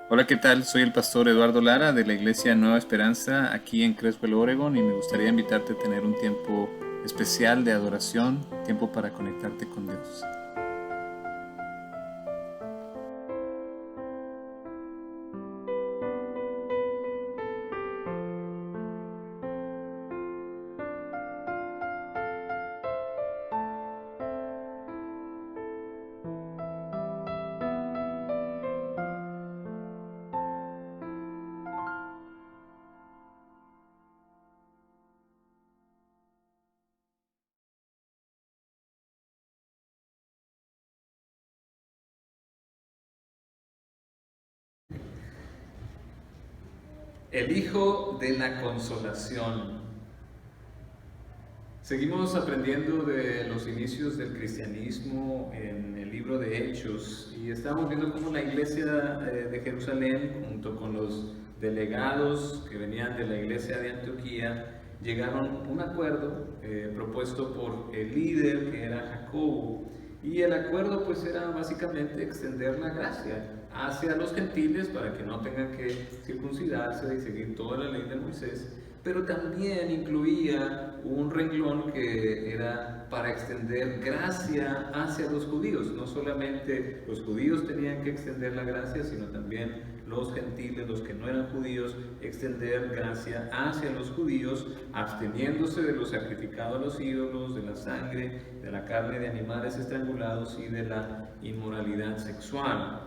Hola, ¿qué tal? Soy el pastor Eduardo Lara de la Iglesia Nueva Esperanza aquí en Creswell, Oregon, y me gustaría invitarte a tener un tiempo especial de adoración, tiempo para conectarte con Dios. El Hijo de la Consolación. Seguimos aprendiendo de los inicios del cristianismo en el libro de Hechos y estamos viendo cómo la iglesia de Jerusalén, junto con los delegados que venían de la iglesia de Antioquía, llegaron a un acuerdo propuesto por el líder que era Jacobo. Y el acuerdo pues era básicamente extender la gracia hacia los gentiles para que no tengan que circuncidarse y seguir toda la ley de Moisés, pero también incluía un renglón que era para extender gracia hacia los judíos. No solamente los judíos tenían que extender la gracia, sino también los gentiles, los que no eran judíos, extender gracia hacia los judíos, absteniéndose de lo sacrificado a los ídolos, de la sangre, de la carne de animales estrangulados y de la inmoralidad sexual.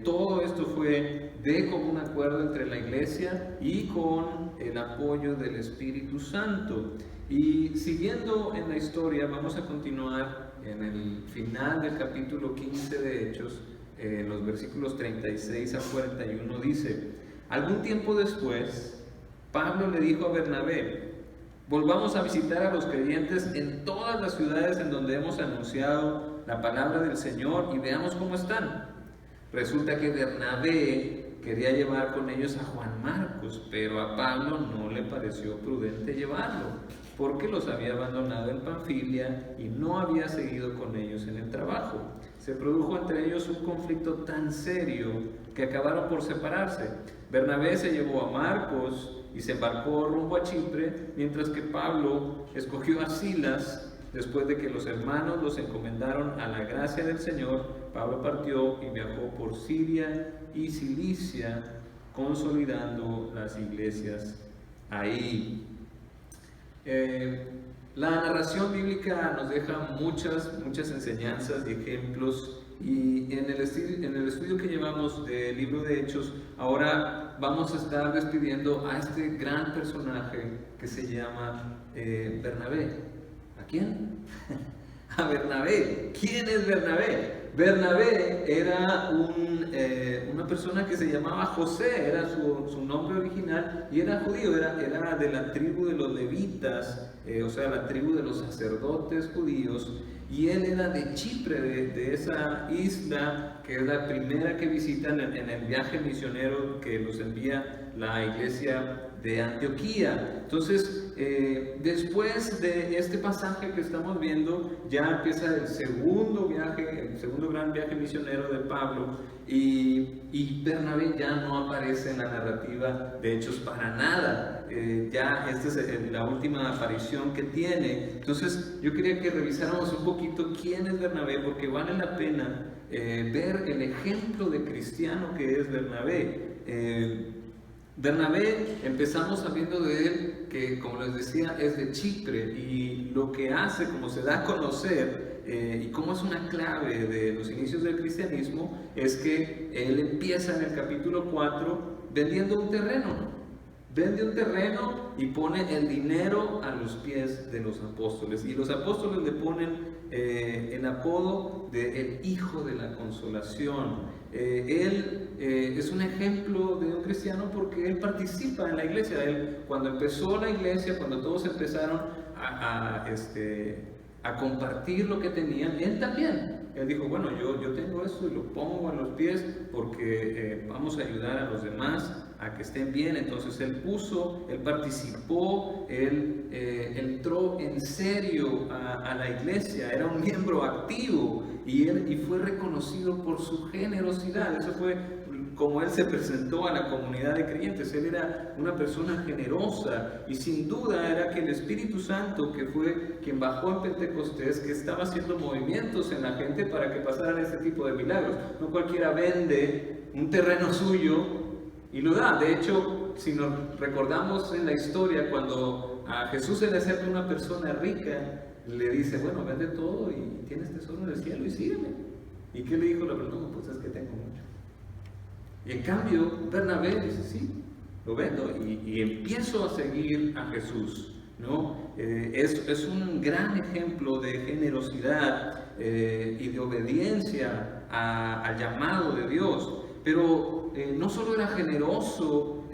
Todo esto fue de común acuerdo entre la iglesia y con el apoyo del Espíritu Santo. Y siguiendo en la historia, vamos a continuar en el final del capítulo 15 de Hechos, en los versículos 36 a 41 dice: algún tiempo después, Pablo le dijo a Bernabé: volvamos a visitar a los creyentes en todas las ciudades en donde hemos anunciado la palabra del Señor y veamos cómo están. Resulta que Bernabé quería llevar con ellos a Juan Marcos, pero a Pablo no le pareció prudente llevarlo, porque los había abandonado en Panfilia y no había seguido con ellos en el trabajo. Se produjo entre ellos un conflicto tan serio que acabaron por separarse. Bernabé se llevó a Marcos y se embarcó rumbo a Chipre, mientras que Pablo escogió a Silas. Después de que los hermanos los encomendaron a la gracia del Señor, Pablo partió y viajó por Siria y Cilicia, consolidando las iglesias ahí. La narración bíblica nos deja muchas enseñanzas y ejemplos, y en el estudio que llevamos del libro de Hechos, ahora vamos a estar despidiendo a este gran personaje que se llama Bernabé. ¿A quién? A Bernabé. ¿Quién es Bernabé? Bernabé era una persona que se llamaba José, era su nombre original, y era judío, era de la tribu de los levitas, o sea, la tribu de los sacerdotes judíos, y él era de Chipre, de esa isla que es la primera que visitan en el viaje misionero que los envía la iglesia de Antioquía. Entonces, después de este pasaje que estamos viendo, ya empieza el segundo gran viaje misionero de Pablo, y Bernabé ya no aparece en la narrativa de Hechos para nada. Ya esta es la última aparición que tiene. Entonces, yo quería que revisáramos un poquito quién es Bernabé, porque vale la pena ver el ejemplo de cristiano que es Bernabé. Bernabé, empezamos sabiendo de él que, como les decía, es de Chipre, y lo que hace, como se da a conocer, y cómo es una clave de los inicios del cristianismo, es que él empieza en el capítulo 4 vendiendo un terreno. Vende un terreno y pone el dinero a los pies de los apóstoles. Y los apóstoles le ponen el apodo de el Hijo de la Consolación. Él es un ejemplo de un cristiano porque él participa en la iglesia. Él, cuando empezó la iglesia, cuando todos empezaron a compartir lo que tenían, él también. Él dijo: bueno, yo tengo esto y lo pongo a los pies porque vamos a ayudar a los demás a que estén bien. Entonces él participó, él entró en serio a la iglesia, era un miembro activo, y fue reconocido por su generosidad. Eso fue como él se presentó a la comunidad de creyentes. Él era una persona generosa y sin duda era que el Espíritu Santo, que fue quien bajó en Pentecostés, que estaba haciendo movimientos en la gente para que pasaran este tipo de milagros. No cualquiera vende un terreno suyo y lo da. De hecho, si nos recordamos en la historia, cuando a Jesús se le acerca una persona rica, le dice, bueno, vende todo y tienes tesoro en el cielo y sígueme. ¿Y qué le dijo la persona? No, pues es que tengo mucho. Y en cambio, Bernabé dice, sí, lo vendo y empiezo a seguir a Jesús, ¿no? Es un gran ejemplo de generosidad y de obediencia al llamado de Dios. Pero no solo era generoso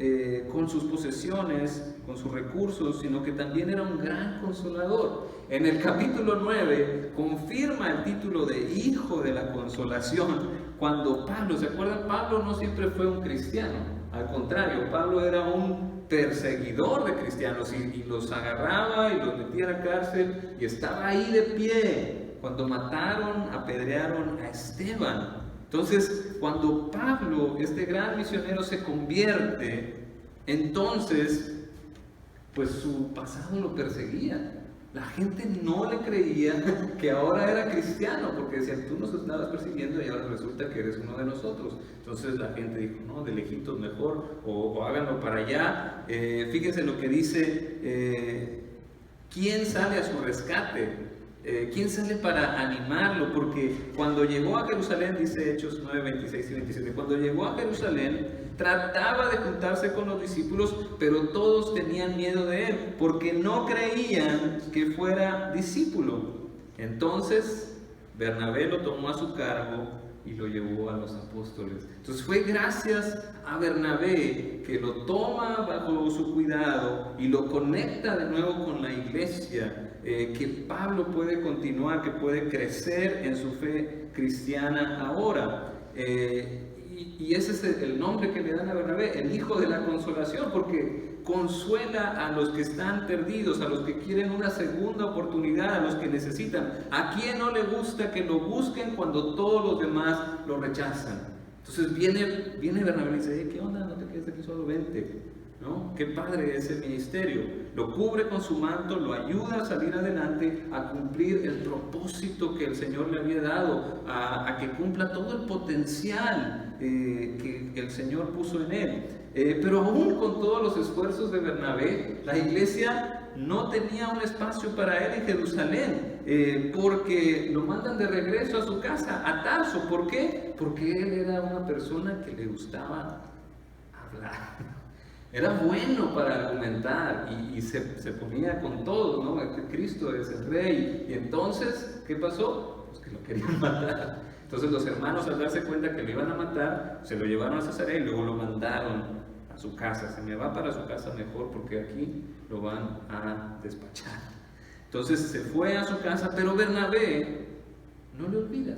con sus posesiones, con sus recursos, sino que también era un gran consolador. En el capítulo 9 confirma el título de Hijo de la Consolación cuando Pablo, ¿se acuerdan? Pablo no siempre fue un cristiano, al contrario, Pablo era un perseguidor de cristianos y los agarraba y los metía a la cárcel y estaba ahí de pie cuando mataron, apedrearon a Esteban. Entonces, cuando Pablo, este gran misionero, se convierte, entonces, pues su pasado lo perseguía. La gente no le creía que ahora era cristiano, porque decían, tú nos estabas persiguiendo y ahora resulta que eres uno de nosotros. Entonces la gente dijo, no, de lejitos mejor, o háganlo para allá. Fíjense lo que dice, ¿quién sale a su rescate? ¿Quién sale para animarlo? Porque cuando llegó a Jerusalén, dice Hechos 9, 26 y 27, cuando llegó a Jerusalén, trataba de juntarse con los discípulos, pero todos tenían miedo de él, porque no creían que fuera discípulo. Entonces, Bernabé lo tomó a su cargo y lo llevó a los apóstoles. Entonces fue gracias a Bernabé que lo toma bajo su cuidado y lo conecta de nuevo con la iglesia, que Pablo puede continuar, que puede crecer en su fe cristiana ahora. Y ese es el nombre que le dan a Bernabé, el Hijo de la Consolación, porque consuela a los que están perdidos, a los que quieren una segunda oportunidad, a los que necesitan. ¿A quién no le gusta que lo busquen cuando todos los demás lo rechazan? Entonces viene Bernabé y dice, ¿qué onda? No te quedes aquí solo, vente, ¿no? Qué padre ese ministerio. Lo cubre con su manto, lo ayuda a salir adelante, a cumplir el propósito que el Señor le había dado, a que cumpla todo el potencial que el Señor puso en él. Pero aún con todos los esfuerzos de Bernabé, la iglesia no tenía un espacio para él en Jerusalén, porque lo mandan de regreso a su casa, a Tarso. ¿Por qué? Porque él era una persona que le gustaba hablar. Era bueno para argumentar y se ponía con todos, ¿no? Cristo es el rey. Y entonces, ¿qué pasó? Pues que lo querían matar. Entonces los hermanos, al darse cuenta que lo iban a matar, se lo llevaron a Cesarea y luego lo mandaron a su casa. Se me va para su casa mejor porque aquí lo van a despachar. Entonces se fue a su casa, pero Bernabé no le olvida.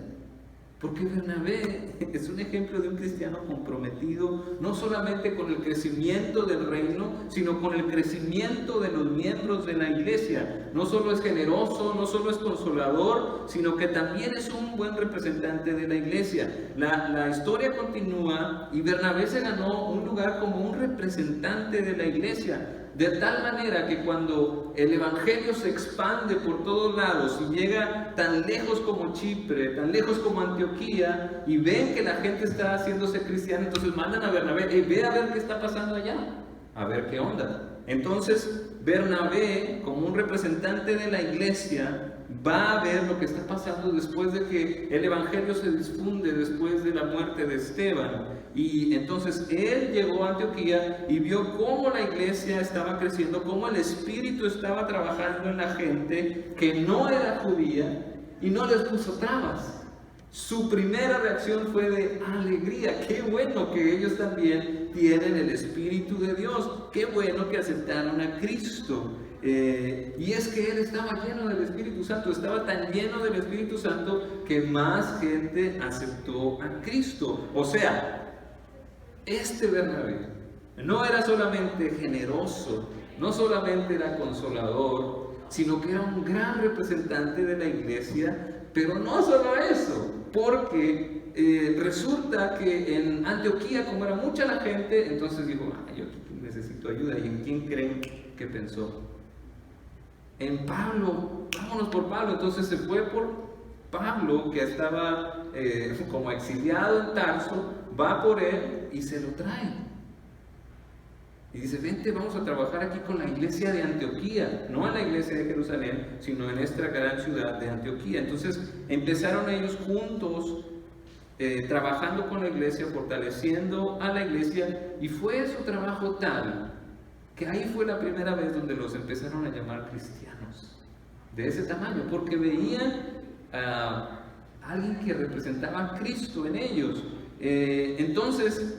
Porque Bernabé es un ejemplo de un cristiano comprometido no solamente con el crecimiento del reino, sino con el crecimiento de los miembros de la iglesia. No solo es generoso, no solo es consolador, sino que también es un buen representante de la iglesia. La historia continúa y Bernabé se ganó un lugar como un representante de la iglesia. De tal manera que cuando el evangelio se expande por todos lados y llega tan lejos como Chipre, tan lejos como Antioquía, y ven que la gente está haciéndose cristiana, entonces mandan a Bernabé, ve a ver qué está pasando allá, a ver qué onda. Entonces Bernabé, como un representante de la iglesia, va a ver lo que está pasando después de que el evangelio se difunde, después de la muerte de Esteban. Y entonces él llegó a Antioquía y vio cómo la iglesia estaba creciendo, cómo el Espíritu estaba trabajando en la gente que no era judía y no les puso trabas. Su primera reacción fue de alegría. Qué bueno que ellos también tienen el Espíritu de Dios. Qué bueno que aceptaron a Cristo. Y es que él estaba lleno del Espíritu Santo, estaba tan lleno del Espíritu Santo que más gente aceptó a Cristo. O sea, este Bernabé no era solamente generoso, no solamente era consolador, sino que era un gran representante de la iglesia, pero no solo eso, porque resulta que en Antioquía, como era mucha la gente, entonces dijo, yo necesito ayuda. ¿Y en quién creen que pensó? En Pablo. Vámonos por Pablo. Entonces se fue por Pablo, que estaba como exiliado en Tarso, va por él y se lo trae. Y dice, vente, vamos a trabajar aquí con la iglesia de Antioquía, no en la iglesia de Jerusalén, sino en esta gran ciudad de Antioquía. Entonces empezaron ellos juntos, trabajando con la iglesia, fortaleciendo a la iglesia, y fue su trabajo tal, que ahí fue la primera vez donde los empezaron a llamar cristianos, de ese tamaño, porque veían a alguien que representaba a Cristo en ellos. Entonces,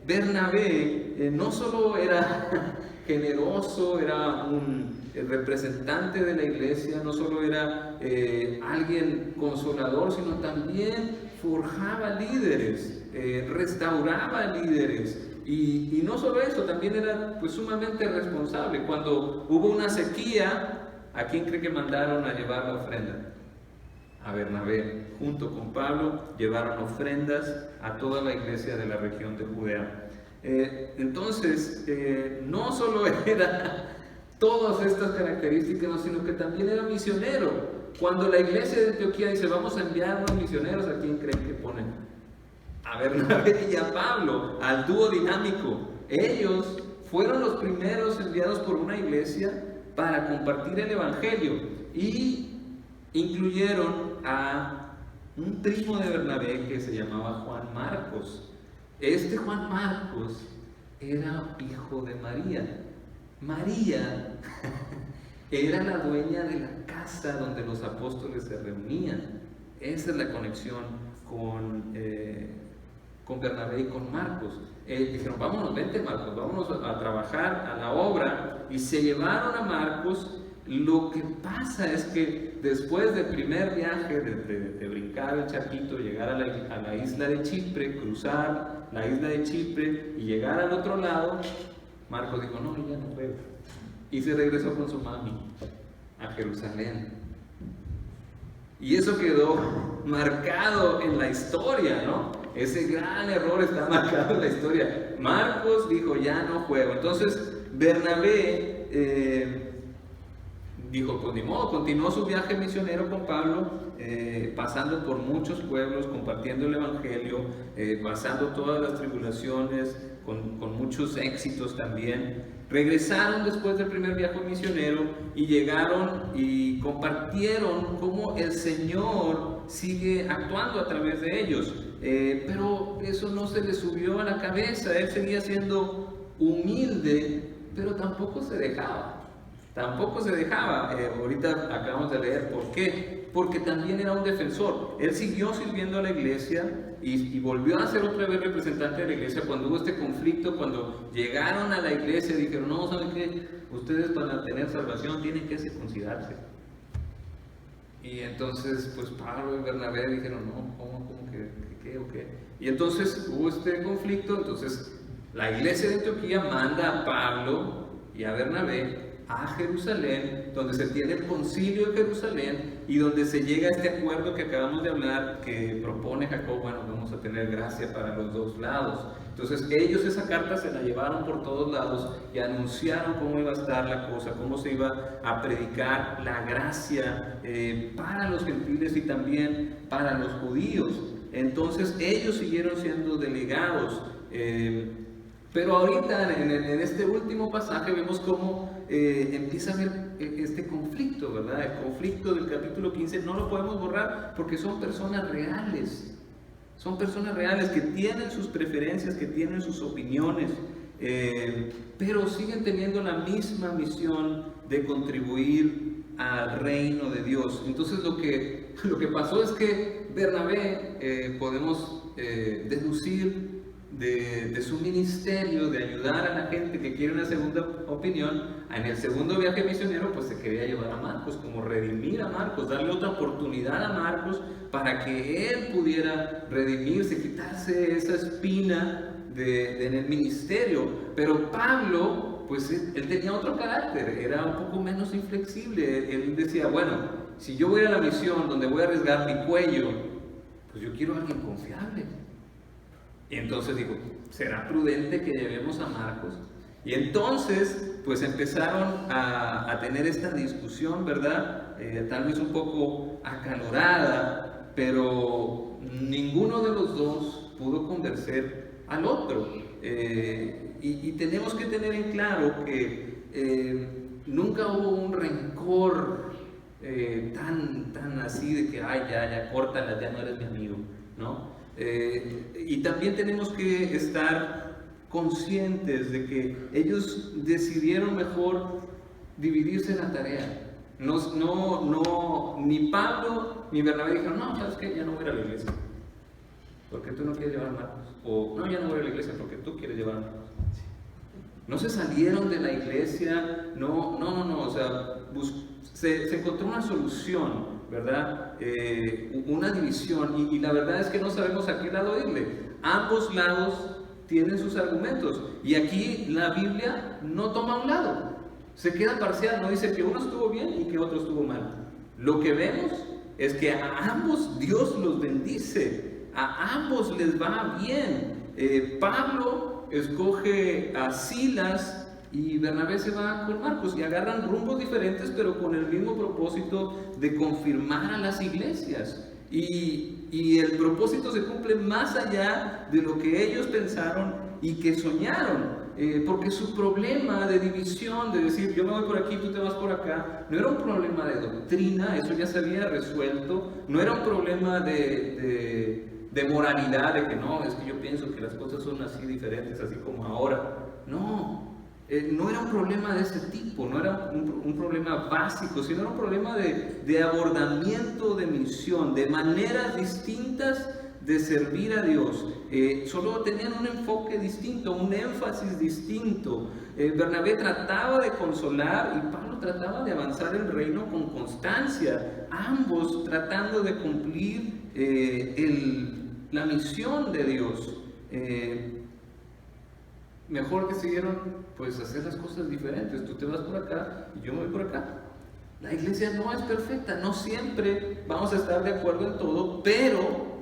Bernabé no solo era generoso, era un representante de la iglesia, no solo era alguien consolador, sino también forjaba líderes, restauraba líderes. Y no solo eso, también era pues sumamente responsable. Cuando hubo una sequía, ¿a quién cree que mandaron a llevar la ofrenda? A Bernabé. Junto con Pablo llevaron ofrendas a toda la iglesia de la región de Judea. Entonces, no solo era todas estas características, sino que también era misionero. Cuando la iglesia de Antioquía dice, vamos a enviar unos misioneros, ¿a quién creen que ponen? A Bernabé y a Pablo, al dúo dinámico. Ellos fueron los primeros enviados por una iglesia para compartir el evangelio, y incluyeron a un primo de Bernabé que se llamaba Juan Marcos. Este Juan Marcos era hijo de María. María era la dueña de la casa donde los apóstoles se reunían. Esa es la conexión con Bernabé y con Marcos. Dijeron, vámonos, vente Marcos, vámonos a trabajar a la obra, y se llevaron a Marcos. Lo que pasa es que después del primer viaje, de brincar el charquito, llegar a la isla de Chipre, cruzar la isla de Chipre y llegar al otro lado, Marcos dijo, no, ya no puedo. Y se regresó con su mami a Jerusalén. Y eso quedó marcado en la historia, ¿no? Ese gran error está marcado en la historia. Marcos dijo, ya no juego. Entonces Bernabé dijo, pues ni modo, continuó su viaje misionero con Pablo, pasando por muchos pueblos, compartiendo el evangelio, pasando todas las tribulaciones, con muchos éxitos también. Regresaron después del primer viaje misionero y llegaron y compartieron cómo el Señor sigue actuando a través de ellos. Pero eso no se le subió a la cabeza. Él seguía siendo humilde, pero tampoco se dejaba. Ahorita acabamos de leer por qué. Porque también era un defensor. Él siguió sirviendo a la iglesia y volvió a ser otra vez representante de la iglesia cuando hubo este conflicto. Cuando llegaron a la iglesia dijeron, no, ¿saben qué? Ustedes para tener salvación tienen que circuncidarse. Y entonces pues Pablo y Bernabé dijeron, no, ¿cómo qué o qué? Y entonces hubo este conflicto. Entonces la iglesia de Antioquía manda a Pablo y a Bernabé a Jerusalén, donde se tiene el concilio de Jerusalén y donde se llega a este acuerdo que acabamos de hablar, que propone Jacob. Bueno, vamos a tener gracia para los dos lados. Entonces ellos esa carta se la llevaron por todos lados y anunciaron cómo iba a estar la cosa, cómo se iba a predicar la gracia para los gentiles y también para los judíos. Entonces ellos siguieron siendo delegados. Pero ahorita en este último pasaje vemos cómo empieza a haber este conflicto, ¿verdad? El conflicto del capítulo 15 no lo podemos borrar porque son personas reales. Son personas reales que tienen sus preferencias, que tienen sus opiniones, pero siguen teniendo la misma misión de contribuir al reino de Dios. Entonces lo que pasó es que Bernabé, podemos deducir de su ministerio, de ayudar a la gente que quiere una segunda opinión. En el segundo viaje misionero pues se quería llevar a Marcos, como redimir a Marcos, darle otra oportunidad a Marcos para que él pudiera redimirse, quitarse esa espina en el ministerio. Pero Pablo, pues él tenía otro carácter, era un poco menos inflexible. Él decía, bueno, si yo voy a la misión donde voy a arriesgar mi cuello pues yo quiero a alguien confiable. Y entonces digo, ¿será prudente que llevemos a Marcos? Y entonces, pues empezaron a tener esta discusión, ¿verdad? Tal vez un poco acalorada, pero ninguno de los dos pudo convencer al otro. Y tenemos que tener en claro que nunca hubo un rencor tan así de que, ay, ya, córtala, ya no eres mi amigo, ¿no? Y también tenemos que estar conscientes de que ellos decidieron mejor dividirse la tarea. Ni Pablo ni Bernabé dijeron, no, ¿sabes qué? Ya no voy a ir a la iglesia porque tú no quieres llevar a Marcos. O no, ya no voy a la iglesia porque tú quieres llevar a Marcos. No se salieron de la iglesia, no, o sea, se encontró una solución, ¿verdad? Una división, y la verdad es que no sabemos a qué lado irle. Ambos lados tienen sus argumentos, y aquí la Biblia no toma un lado, se queda parcial, no dice que uno estuvo bien y que otro estuvo mal. Lo que vemos es que a ambos Dios los bendice, a ambos les va bien. Pablo escoge a Silas y Bernabé se va con Marcos y agarran rumbos diferentes, pero con el mismo propósito de confirmar a las iglesias. Y el propósito se cumple más allá de lo que ellos pensaron y que soñaron. Porque su problema de división, de decir yo me voy por aquí, tú te vas por acá, no era un problema de doctrina, eso ya se había resuelto, no era un problema de moralidad, de que no, es que yo pienso que las cosas son así diferentes, así como ahora. No era un problema de ese tipo, no era un problema básico, sino era un problema de abordamiento de misión, de maneras distintas de servir a Dios. Solo tenían un enfoque distinto, un énfasis distinto. Bernabé trataba de consolar y Pablo trataba de avanzar el reino con constancia, ambos tratando de cumplir la misión de Dios. Mejor decidieron pues hacer las cosas diferentes. Tú te vas por acá y yo me voy por acá. La iglesia no es perfecta, no siempre vamos a estar de acuerdo en todo, pero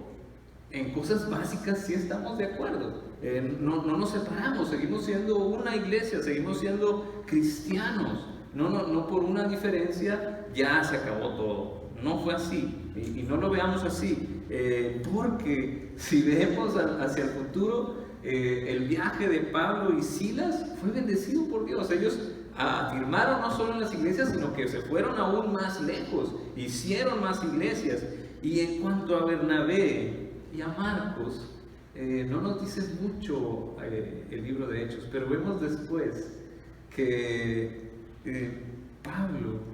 en cosas básicas sí estamos de acuerdo. No nos separamos, seguimos siendo una iglesia, seguimos siendo cristianos. No por una diferencia ya se acabó todo. No fue así, y no lo veamos así, porque si vemos hacia el futuro, el viaje de Pablo y Silas fue bendecido por Dios. Ellos afirmaron no solo en las iglesias, sino que se fueron aún más lejos, hicieron más iglesias. Y en cuanto a Bernabé y a Marcos, no nos dice mucho el libro de Hechos, pero vemos después que Pablo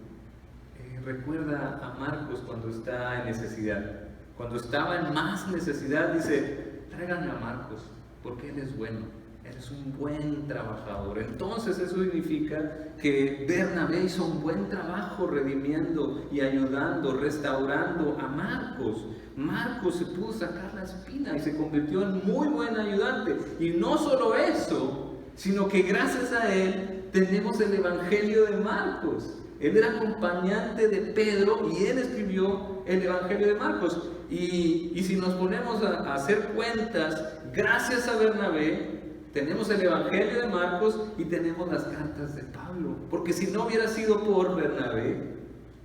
recuerda a Marcos cuando está en necesidad. Cuando estaba en más necesidad, dice, tráiganme a Marcos, porque él es bueno, él es un buen trabajador. Entonces eso significa que Bernabé hizo un buen trabajo redimiendo y ayudando, restaurando a Marcos. Marcos se pudo sacar la espina y se convirtió en muy buen ayudante. Y no solo eso, sino que gracias a él tenemos el Evangelio de Marcos. Él era acompañante de Pedro y él escribió el Evangelio de Marcos. Y si nos ponemos a hacer cuentas, gracias a Bernabé tenemos el Evangelio de Marcos y tenemos las cartas de Pablo. Porque si no hubiera sido por Bernabé,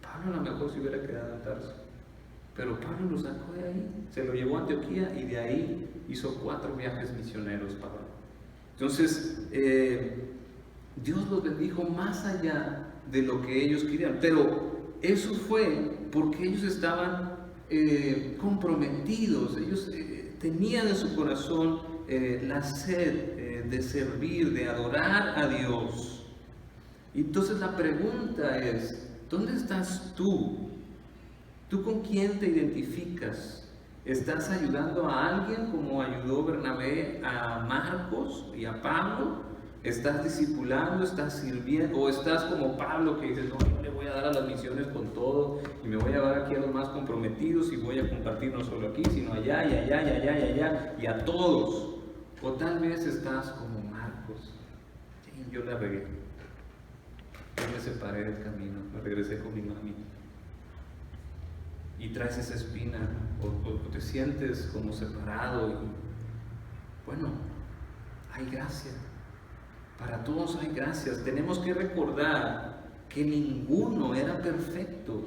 Pablo a lo mejor se hubiera quedado en Tarso. Pero Pablo lo sacó de ahí, se lo llevó a Antioquía y de ahí hizo 4 viajes misioneros Pablo. Entonces, Dios los bendijo más allá de lo que ellos querían, pero eso fue porque ellos estaban comprometidos, ellos tenían en su corazón la sed de servir, de adorar a Dios. Y entonces la pregunta es, ¿dónde estás tú? ¿Tú con quién te identificas? ¿Estás ayudando a alguien como ayudó Bernabé a Marcos y a Pablo? ¿Estás discipulando, estás sirviendo? ¿O estás como Pablo que dice, no, yo le voy a dar a las misiones con todo y me voy a llevar aquí a los más comprometidos y voy a compartir no solo aquí, sino allá y allá y allá y allá y a todos? O tal vez estás como Marcos. Sí, yo la regué. Yo me separé del camino, me regresé con mi mami. y traes esa espina o te sientes como separado. Y, bueno, hay gracia. Para todos hay gracias. Tenemos que recordar que ninguno era perfecto.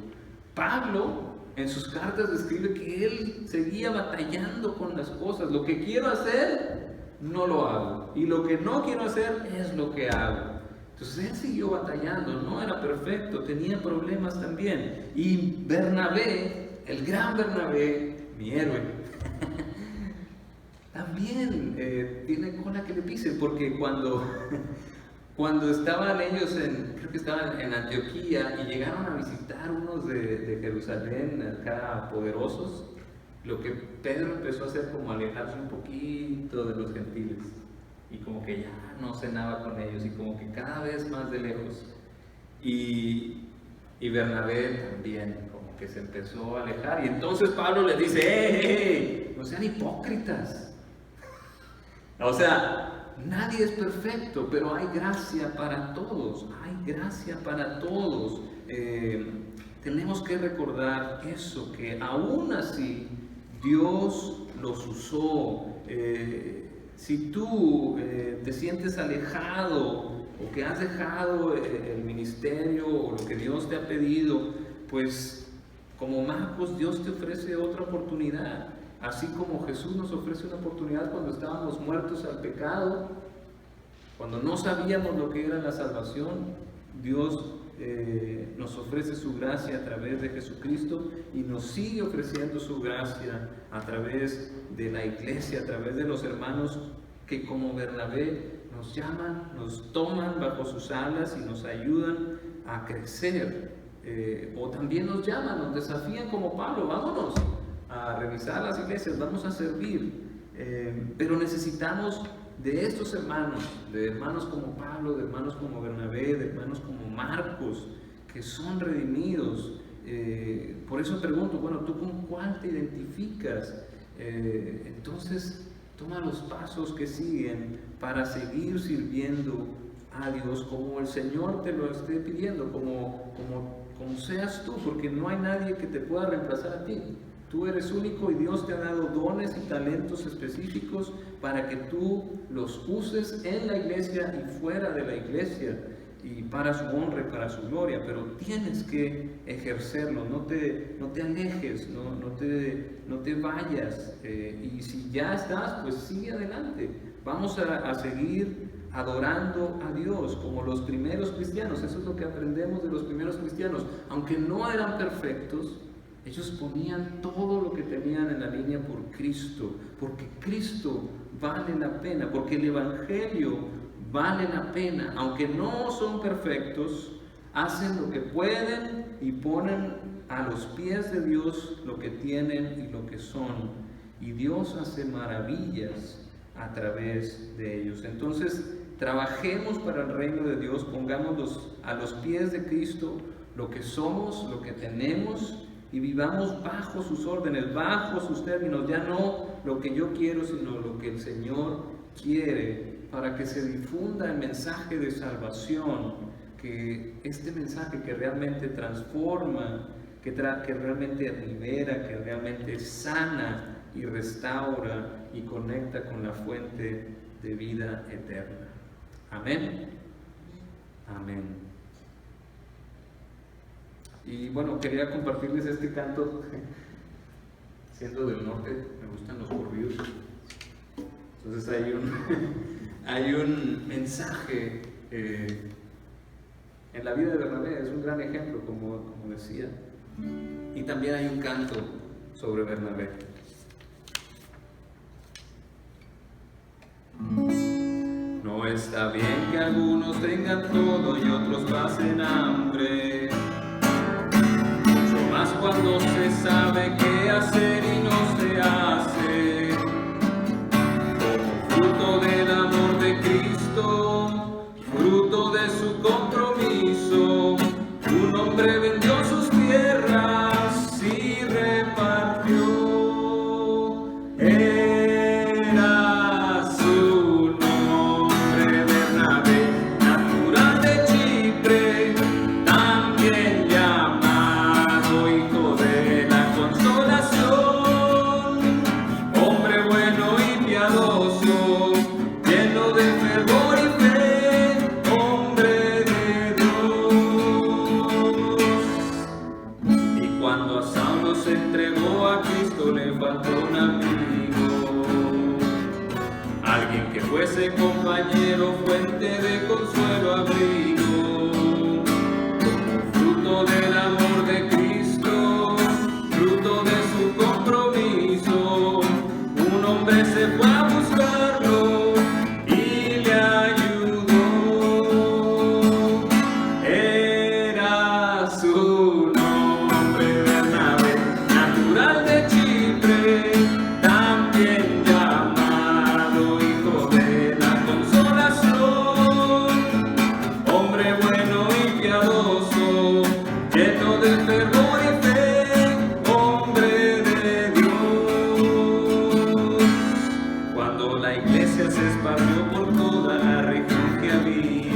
Pablo en sus cartas describe que él seguía batallando con las cosas. Lo que quiero hacer, no lo hago. Y lo que no quiero hacer es lo que hago. Entonces él siguió batallando, no era perfecto, tenía problemas también. Y Bernabé, el gran Bernabé, mi héroe, también tiene cola que le pisen, porque cuando estaban ellos creo que estaban en Antioquía y llegaron a visitar unos de Jerusalén, acá poderosos, lo que Pedro empezó a hacer como alejarse un poquito de los gentiles. Y como que ya no cenaba con ellos, y como que cada vez más de lejos. Y Bernabé también, como que se empezó a alejar. Y entonces Pablo les dice: ¡Hey! No sean hipócritas. O sea, nadie es perfecto, pero hay gracia para todos. Hay gracia para todos. Tenemos que recordar eso, que aún así Dios los usó. Si tú te sientes alejado o que has dejado el ministerio o lo que Dios te ha pedido, pues como Marcos, Dios te ofrece otra oportunidad. Así como Jesús nos ofrece una oportunidad cuando estábamos muertos al pecado, cuando no sabíamos lo que era la salvación, Dios nos ofrece su gracia a través de Jesucristo y nos sigue ofreciendo su gracia a través de la iglesia, a través de los hermanos que como Bernabé nos llaman, nos toman bajo sus alas y nos ayudan a crecer. O también nos llaman, nos desafían como Pablo: vámonos a revisar las iglesias, vamos a servir. Pero necesitamos de estos hermanos, de hermanos como Pablo, de hermanos como Bernabé, de hermanos como Marcos, que son redimidos. Por eso pregunto, bueno, ¿tú con cuál te identificas? Entonces toma los pasos que siguen para seguir sirviendo a Dios como el Señor te lo esté pidiendo, como seas tú, porque no hay nadie que te pueda reemplazar a ti. Tú eres único y Dios te ha dado dones y talentos específicos para que tú los uses en la iglesia y fuera de la iglesia, y para su honra y para su gloria, pero tienes que ejercerlo. No te alejes, no te vayas, y si ya estás, pues sigue adelante. Vamos a seguir adorando a Dios como los primeros cristianos. Eso es lo que aprendemos de los primeros cristianos. Aunque no eran perfectos, ellos ponían todo lo que tenían en la línea por Cristo, porque Cristo vale la pena, porque el Evangelio vale la pena. Aunque no son perfectos, hacen lo que pueden y ponen a los pies de Dios lo que tienen y lo que son. Y Dios hace maravillas a través de ellos. Entonces, trabajemos para el reino de Dios, pongámonos a los pies de Cristo lo que somos, lo que tenemos, y vivamos bajo sus órdenes, bajo sus términos, ya no lo que yo quiero, sino lo que el Señor quiere, para que se difunda el mensaje de salvación, que este mensaje que realmente transforma, que realmente libera, que realmente sana y restaura y conecta con la fuente de vida eterna. Amén. Amén. Y bueno, quería compartirles este canto. Siendo del norte, me gustan los corridos. Entonces hay un mensaje en la vida de Bernabé. Es un gran ejemplo, como decía. Y también hay un canto sobre Bernabé. No está bien que algunos tengan todo y otros pasen hambre. Más cuando se sabe qué hacer y no se hace. Como fruto del amor de Cristo, fruto de su compromiso, un hombre vendió sus tierras y repartió. Era su nombre Bernabé, natural de Chipre, también llamado hijo de la fuese compañero, fuente de consuelo, abrigo, como fruto del amor de Cristo, fruto de su compromiso. Un hombre se fue a buscarlo y le ayudó. Era su nombre Bernabé, natural de Chipre, también llamado hijo de la consolación. Hombre bueno y piadoso, lleno de fervor y fe, hombre de Dios. Cuando la iglesia se esparció por toda la región que había,